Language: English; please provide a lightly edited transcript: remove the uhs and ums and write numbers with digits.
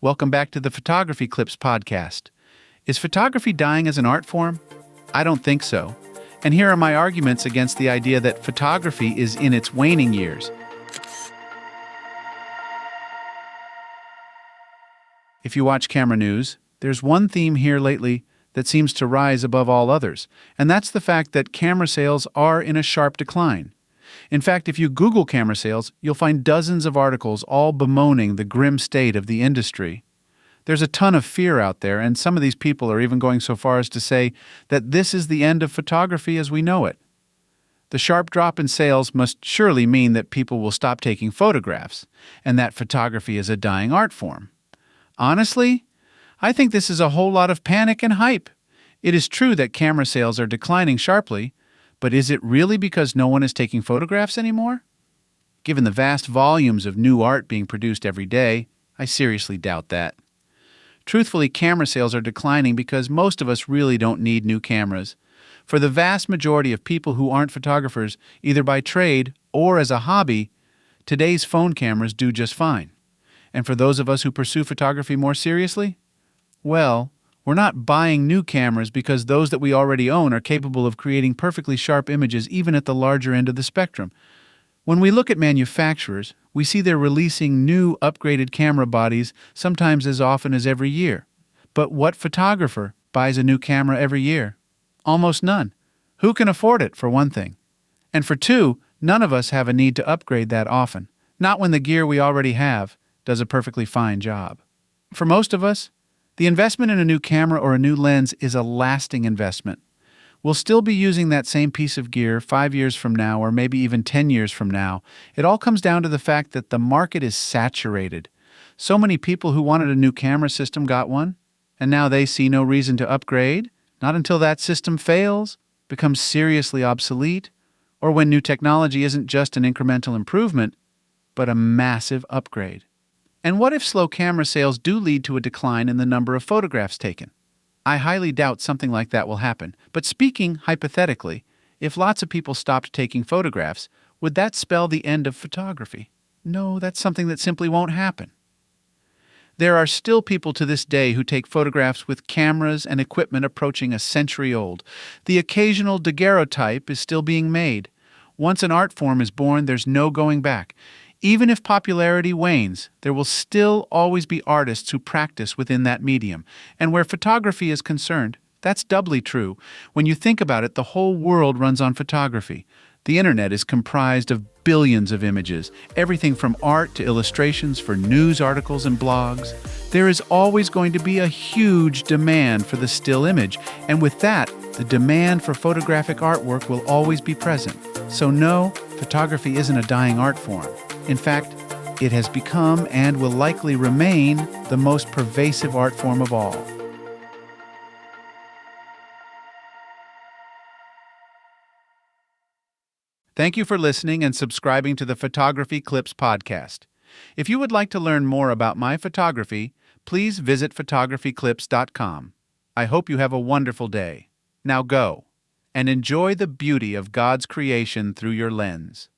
Welcome back to the Photography Clips podcast. Is photography dying as an art form? I don't think so. And here are my arguments against the idea that photography is in its waning years. If you watch camera news, there's one theme here lately that seems to rise above all others, and that's the fact that camera sales are in a sharp decline. In fact, if you Google camera sales, you'll find dozens of articles all bemoaning the grim state of the industry. There's a ton of fear out there, and some of these people are even going so far as to say that this is the end of photography as we know it. The sharp drop in sales must surely mean that people will stop taking photographs, and that photography is a dying art form. Honestly, I think this is a whole lot of panic and hype. It is true that camera sales are declining sharply, but is it really because no one is taking photographs anymore? Given the vast volumes of new art being produced every day, I seriously doubt that. Truthfully, camera sales are declining because most of us really don't need new cameras. For the vast majority of people who aren't photographers, either by trade or as a hobby, today's phone cameras do just fine. And for those of us who pursue photography more seriously, well, we're not buying new cameras because those that we already own are capable of creating perfectly sharp images even at the larger end of the spectrum. When we look at manufacturers, we see they're releasing new upgraded camera bodies sometimes as often as every year. But what photographer buys a new camera every year? Almost none. Who can afford it, for one thing? And for two, none of us have a need to upgrade that often, not when the gear we already have does a perfectly fine job. For most of us, the investment in a new camera or a new lens is a lasting investment. We'll still be using that same piece of gear 5 years from now or maybe even 10 years from now. It all comes down to the fact that the market is saturated. So many people who wanted a new camera system got one, and now they see no reason to upgrade, not until that system fails, becomes seriously obsolete, or when new technology isn't just an incremental improvement, but a massive upgrade. And what if slow camera sales do lead to a decline in the number of photographs taken? I highly doubt something like that will happen. But speaking hypothetically, if lots of people stopped taking photographs, would that spell the end of photography? No, that's something that simply won't happen. There are still people to this day who take photographs with cameras and equipment approaching a century old. The occasional daguerreotype is still being made. Once an art form is born, there's no going back. Even if popularity wanes, there will still always be artists who practice within that medium. And where photography is concerned, that's doubly true. When you think about it, the whole world runs on photography. The internet is comprised of billions of images, everything from art to illustrations for news articles and blogs. There is always going to be a huge demand for the still image, and with that, the demand for photographic artwork will always be present. So no, photography isn't a dying art form. In fact, it has become and will likely remain the most pervasive art form of all. Thank you for listening and subscribing to the Photography Clips podcast. If you would like to learn more about my photography, please visit photographyclips.com. I hope you have a wonderful day. Now go and enjoy the beauty of God's creation through your lens.